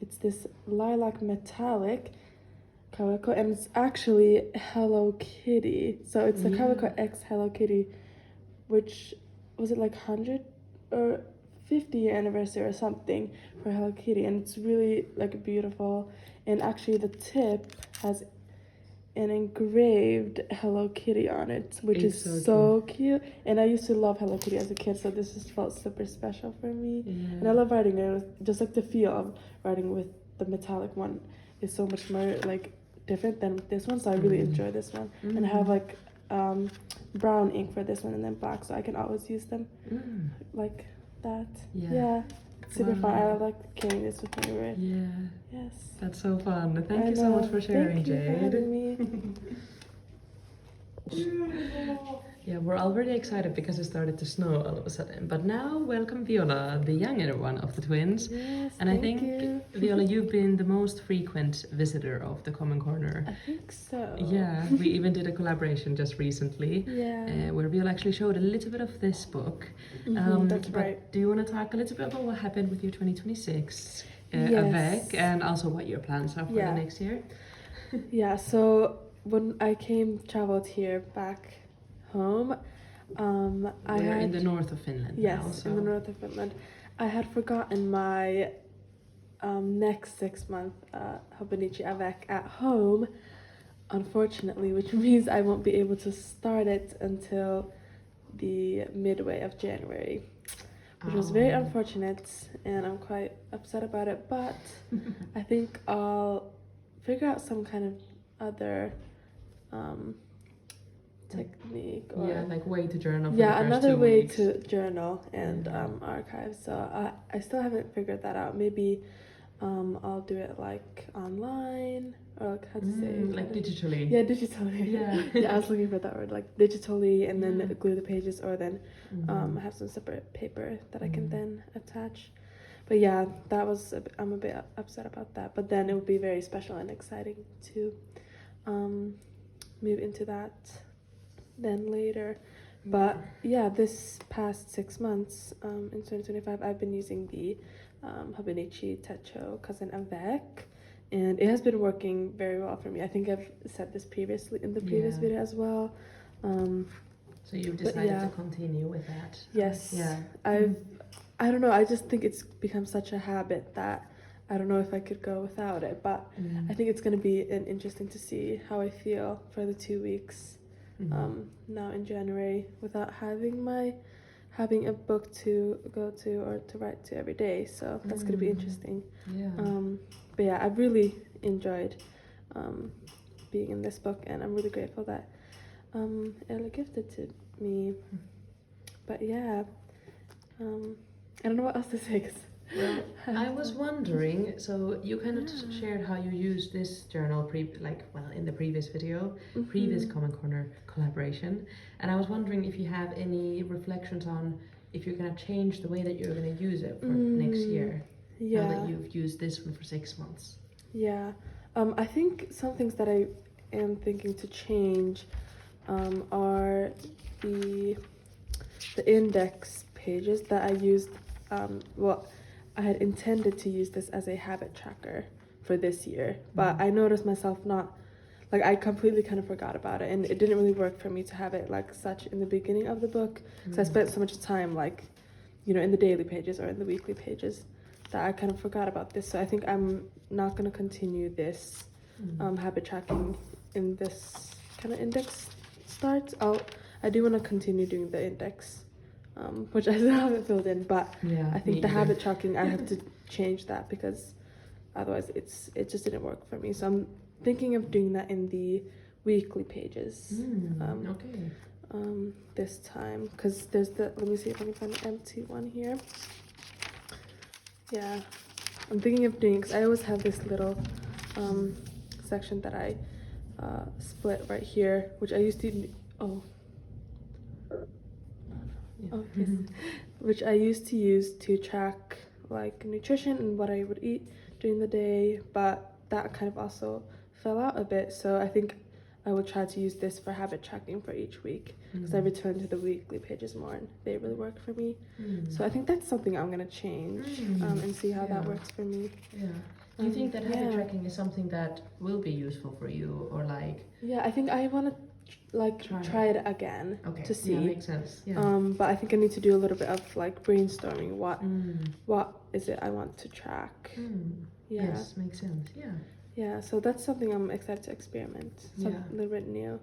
It's this lilac metallic Kawako, and it's actually Hello Kitty. So it's the Kawako X Hello Kitty, which was it like 100 or 50-year anniversary or something for Hello Kitty, and it's really like beautiful. And actually the tip has an engraved Hello Kitty on it, which is so cute. And I used to love Hello Kitty as a kid, so this just felt super special for me. And I love writing it. Just like the feel of writing with the metallic one is so much more like different than with this one, so I really enjoy this one. And I have like brown ink for this one and then black, so I can always use them like that. Yeah. Super fun. I like carrying this with me everywhere. Yes. That's so fun. Thank you so much for sharing, Jade. Thank you for having me. Yeah, we're already excited because it started to snow all of a sudden. But now, welcome Viola, the younger one of the twins. Yes, and I think, Viola, you've been the most frequent visitor of the Common Corner. I think so. Yeah, we even did a collaboration just recently. Where Viola actually showed a little bit of this book. That's right. Do you want to talk a little bit about what happened with your 2026 avec, and also what your plans are for the next year? So when I traveled here back home, We're in the north of Finland now. In the north of Finland. I had forgotten my next 6-month Hobonichi avec at home, unfortunately, which means I won't be able to start it until the midway of January, which was very unfortunate, and I'm quite upset about it, but I think I'll figure out some kind of other technique or like way to journal for the first another 2 way weeks. to journal and archive. So I still haven't figured that out. Maybe I'll do it like online or like how to say Like digitally. Yeah, digitally. Yeah. Yeah, I was looking for that word, like digitally, and then Yeah. glue the pages, or then Mhm. have some separate paper that I can then attach. But yeah, that was I'm a bit upset about that. But then it would be very special and exciting to move into that then later. But yeah, this past 6 months in 2025, I've been using the Hobonichi Techo Cousin Avec, and it has been working very well for me. I think I've said this previously in the previous Yeah. video as well. So you've But decided yeah. to continue with that. Yes, Yeah. I don't know, I just think it's become such a habit that I don't know if I could go without it, but I think it's going to be interesting to see how I feel for the 2 weeks now in January without having a book to go to or to write to every day. So that's going to be interesting. Yeah. But yeah, I've really enjoyed being in this book, and I'm really grateful that Ella gifted to me. But yeah, I don't know what else to say. 'Cause Well, I was wondering, so you kind of shared how you use this journal in the previous video, previous Common Corner collaboration, and I was wondering if you have any reflections on if you're gonna change the way that you're gonna use it for next year. Yeah. Now that you've used this one for 6 months. Yeah, I think some things that I am thinking to change are the index pages that I used. I had intended to use this as a habit tracker for this year, but I noticed myself I completely kind of forgot about it, and it didn't really work for me to have it like such in the beginning of the book, because I spent so much time in the daily pages or in the weekly pages that I kind of forgot about this. So I think I'm not going to continue this habit tracking in this kind of index start. I do want to continue doing the index, which I still haven't filled in, but Yeah, I think me the either. habit tracking, I have to change that, because otherwise it just didn't work for me. So I'm thinking of doing that in the weekly pages Okay. this time, because there's let me see if I can find an empty one here. Yeah, I'm thinking of doing, because I always have this little section that I split right here, which I used to yes, which I used to use to track like nutrition and what I would eat during the day, but that kind of also fell out a bit. So I think I will try to use this for habit tracking for each week, because I return to the weekly pages more and they really work for me. So I think that's something I'm gonna change and see how that works for me. Yeah. Do you think that habit tracking is something that will be useful for you, or like? Yeah, I think I want to try it again to see. Yeah, makes sense. Yeah. But I think I need to do a little bit of like brainstorming. What is it I want to track? Yeah. Yes, makes sense. Yeah. Yeah, so that's something I'm excited to experiment. Something a little bit new.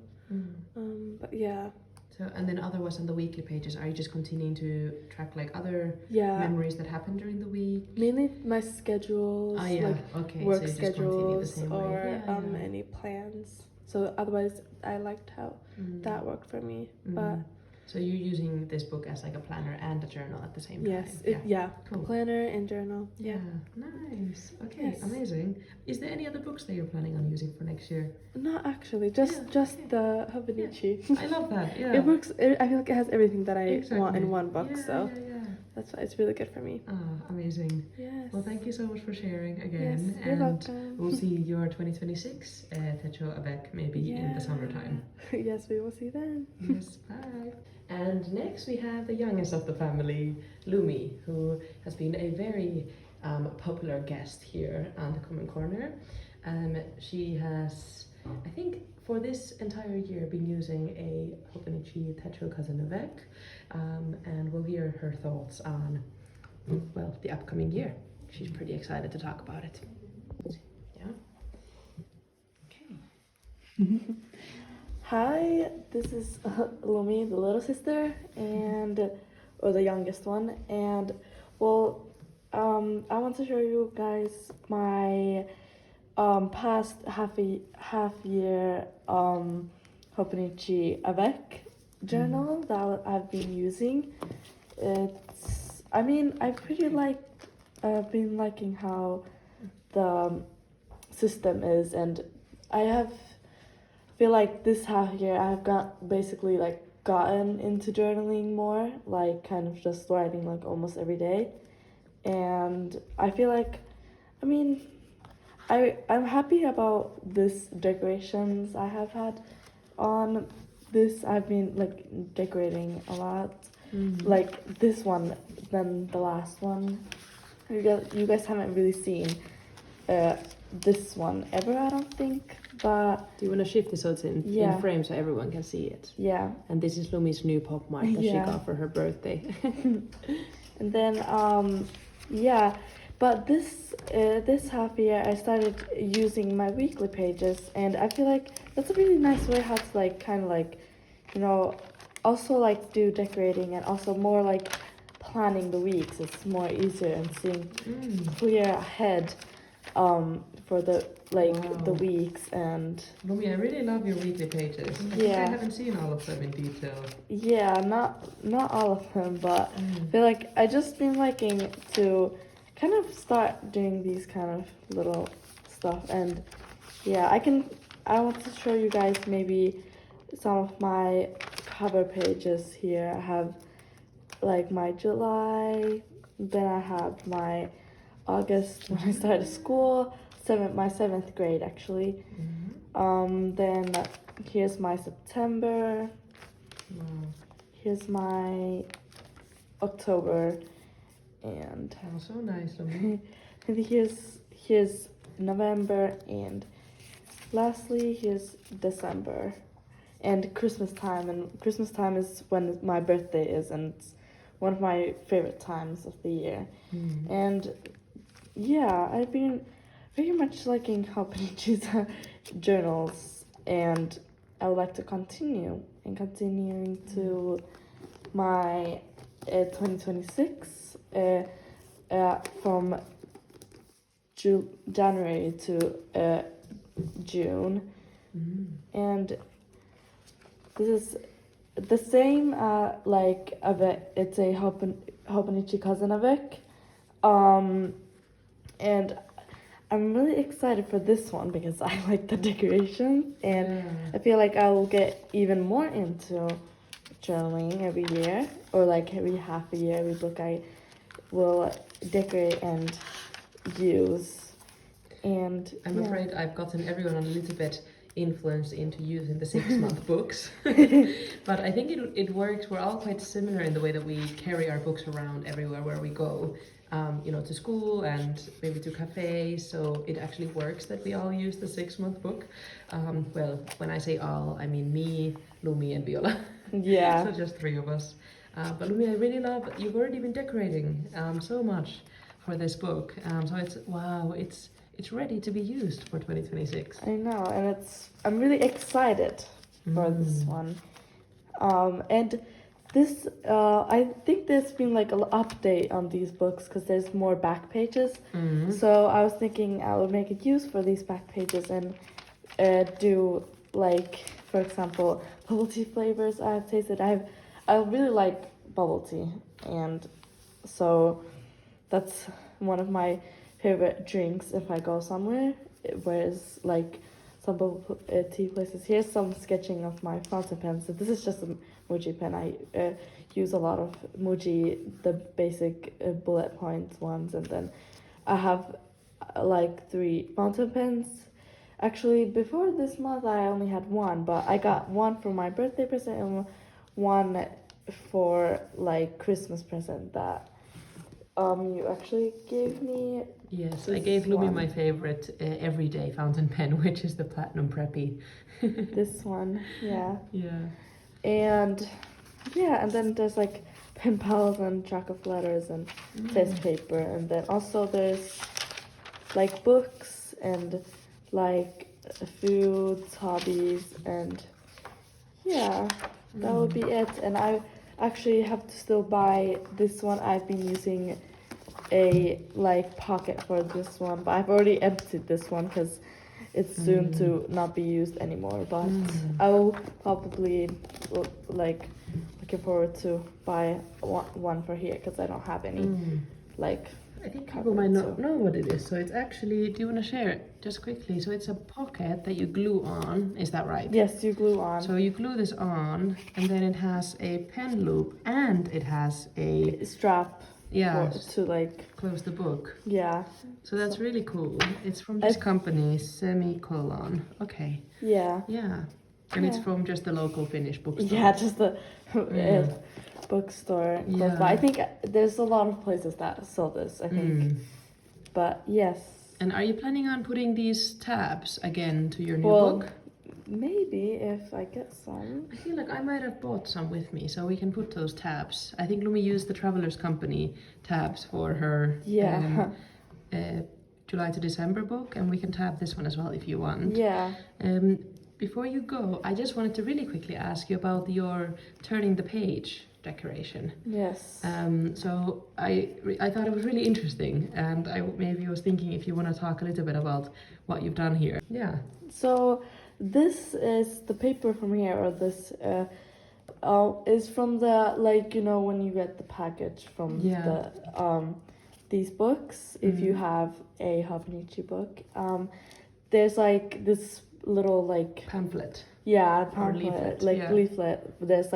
But yeah. So, and then otherwise on the weekly pages, are you just continuing to track like other Yeah. memories that happen during the week? Mainly my schedules, Okay. work So you just continue the schedules, same or way. any plans. So otherwise, I liked how that worked for me. But so you're using this book as like a planner and a journal at the same yes, time? cool. Planner and journal. Yeah, nice. Okay, Yes. amazing. Is there any other books that you're planning on using for next year? Not actually, just the Hobonichi. I love that. Yeah. It works. I feel like it has everything that I want in Exactly. one book. Yeah, so that's why it's really good for me. Amazing. Yes. Well, thank you so much for sharing again. Yes, you're welcome. We'll see your 2026 Techo Avec maybe in the summertime. Yes, we will see then. Yes, bye. And next we have the youngest of the family, Lumi, who has been a very popular guest here on the Common Corner. She has, I think, for this entire year been using a Hobonichi Techo Cousin Avec, and we'll hear her thoughts on, well, the upcoming year. She's pretty excited to talk about it. Yeah. Okay. Hi, this is Lumi, the little sister, or the youngest one, and well, I want to show you guys my past half year Hobonichi Avec journal that I've been using. I pretty been liking how the system is, and feel like this half year I've got basically like gotten into journaling more, like kind of just writing like almost every day. And I feel like, I mean, I'm happy about this decorations I have had on this. I've been like decorating a lot, like this one than the last one. You guys haven't really seen this one ever, I don't think, but Do you want to shift this so it's in frame so everyone can see it? yeah. And this is Lumi's new pop mark that she got for her birthday. And then yeah, but this half year I started using my weekly pages, and I feel like that's a really nice way how to like kind of like, you know, also like do decorating and also more like planning the weeks. It's more easier and seeing clear ahead for the the weeks. And Lumi, I really love your weekly pages. I think I haven't seen all of them in detail. Yeah, not all of them, but I feel like I just been liking to kind of start doing these kind of little stuff. And yeah, I want to show you guys maybe some of my cover pages here. I have like my July, then I have my August when I started school, my 7th grade actually. Then here's my September. Here's my October, and Oh, so nice, Lumi. maybe here's November, and lastly here's December, and Christmas time. And Christmas time is when my birthday is, and it's one of my favorite times of the year. And yeah, I've been very much liking Hopenichi's journals, and I would like to continuing to my 2026 from January to June. And this is the same like it's a Hopenichi cousin avec, and I'm really excited for this one because I like the decorations, and I feel like I will get even more into journaling every year, or like every half a year, every book I will decorate and use. And I'm afraid I've gotten everyone a little bit influenced into using the 6-month books. But I think it works. We're all quite similar in the way that we carry our books around everywhere where we go. You know, to school and maybe to cafes, so it actually works that we all use the 6-month book. Well, when I say all, I mean me, Lumi, and Viola. Yeah. So just 3 of us. But Lumi, I really love, you've already been decorating so much for this book. So it's ready to be used for 2026. I know, and I'm really excited for this one. And this, I think there's been like an update on these books because there's more back pages. So I was thinking I would make a use for these back pages and do like, for example, bubble tea flavors I've tasted. I really like bubble tea, and so that's one of my favorite drinks if I go somewhere where it's like some bubble tea places. Here's some sketching of my fountain pens. So this is just a Muji pen. I use a lot of Muji, the basic bullet point ones, and then I have like 3 fountain pens. Actually, before this month I only had 1, but I got 1 for my birthday present and 1 for like Christmas present that you actually gave me. Yes, I gave Lumi my favorite everyday fountain pen, which is the Platinum Preppy. This one, yeah. Yeah. And yeah, and then there's like pen pals and chocolate letters and face paper, and then also there's like books and like foods, hobbies, and yeah, that would be it. And I actually have to still buy this one. I've been using a like pocket for this one, but I've already emptied this one because it's soon to not be used anymore. But I will probably like looking forward to buy one for here because I don't have any like I think cover people might it, not so- know what it is. So it's actually, do you want to share it just quickly? So it's a pocket that you glue on, is that right? Yes, you glue on. So you glue this on, and then it has a pen loop, and it has a Strap yeah to like, close the book. yeah. So that's really cool. It's from this I- company, Semicolon. Okay, Yeah. yeah, and it's Yeah. from just the local Finnish bookstore. Yeah, just the Yeah. bookstore. Yeah. But I think there's a lot of places that sell this, I think. Mm. But yes. And are you planning on putting these tabs again to your new Well, book? maybe if I get some. I feel like I might have bought some with me, so we can put those tabs. I think Lumi used the Travelers Company tabs for her Yeah. July to December book, and we can tab this one as well if you want. Yeah. Before you go, I just wanted to really quickly ask you about your turning the page decoration. Yes. So I thought it was really interesting, and I maybe was thinking if you want to talk a little bit about what you've done here. Yeah. So this is the paper from here, or this is from the, like, you know, when you get the package from Yeah. the these books. If you have a Hobonichi book, there's like this little like Pamphlet. yeah Or leaflet, yeah. leaflet. There's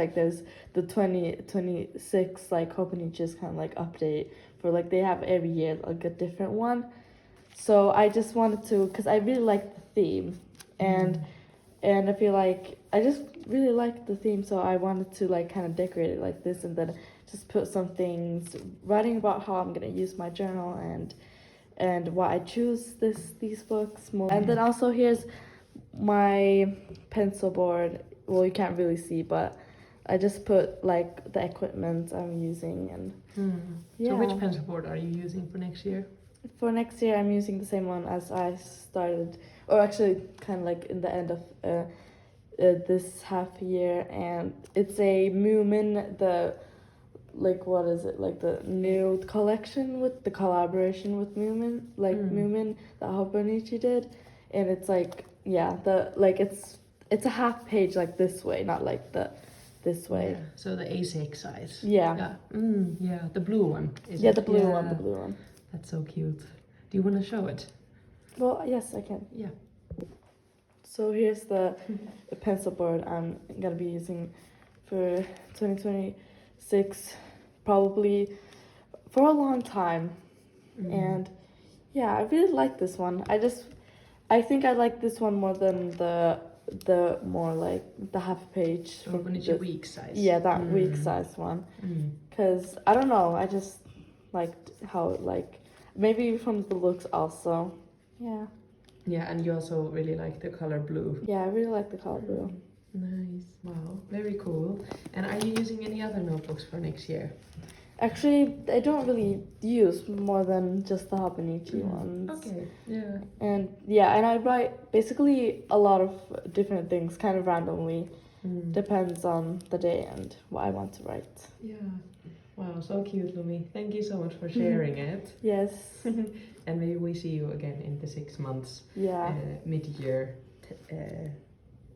the 2026 like Hobonichi's kind of like update for like they have every year like a different one. So I just wanted to, because I really like the theme, and I feel like I just really like the theme, so I wanted to like kind of decorate it like this, and then just put some things writing about how I'm gonna use my journal and why I choose these books more. And then also here's my pencil board. Well, you can't really see, but I just put like the equipment I'm using, and So which pencil board are you using for next year? for next year I'm using the same one as I started, or actually kind of like in the end of this half year, and it's a Moomin, the like what is it, like the new collection with the collaboration with Moomin, like Moomin that Hobonichi did, and it's like the like it's a half page like this way, not like this way. Yeah. So the A6 size. Yeah. Yeah, the blue one. Is Yeah, it? the blue one. That's so cute. Do you want to show it? Well, yes, I can. Yeah. So here's the pencil board I'm gonna be using for 2026, probably for a long time. And yeah, I really like this one. I think I like this one more than the more like the half page. Hobonichi week size. Yeah, that week size one. Cause I don't know, I just liked how like maybe from the looks also. Yeah. Yeah, and you also really like the color blue. Yeah, I really like the color blue. Nice. Wow, very cool. And are you using any other notebooks for next year? Actually, I don't really use more than just the Hobonichi ones. Okay. Yeah. And yeah, and I write basically a lot of different things, kind of randomly. Depends on the day and what I want to write. Yeah. Wow, so cute, Lumi. Thank you so much for sharing it. Yes. And maybe we see you again in the 6 months Yeah. mid-year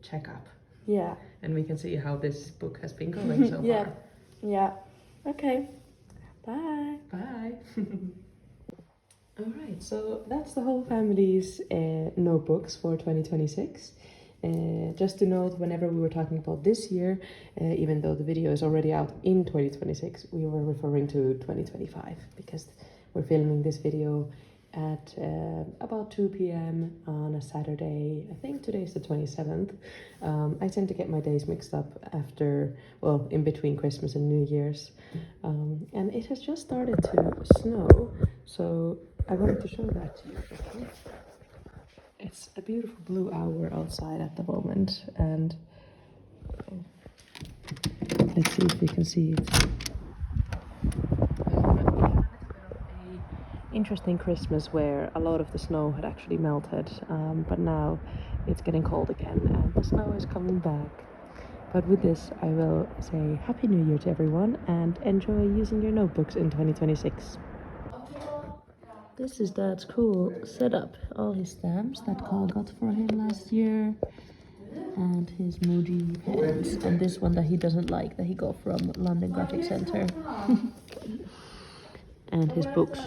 checkup. Yeah. And we can see how this book has been going so Yeah. far. Yeah. Okay. Bye. Bye. All right, so that's the whole family's notebooks for 2026. Just to note, whenever we were talking about this year, even though the video is already out in 2026, we were referring to 2025 because we're filming this video at about 2 p.m. on a Saturday. I think today's the 27th. I tend to get my days mixed up in between Christmas and New Year's. And it has just started to snow, so I wanted to show that to you quickly. It's a beautiful blue hour outside at the moment, and let's see if we can see it. Interesting Christmas where a lot of the snow had actually melted, but now it's getting cold again and the snow is coming back. But with this, I will say Happy New Year to everyone and enjoy using your notebooks in 2026. This is Dad's cool setup. All his stamps that Carl got for him last year, and his Muji pens, and this one that he doesn't like that he got from London Graphic Centre, and his books.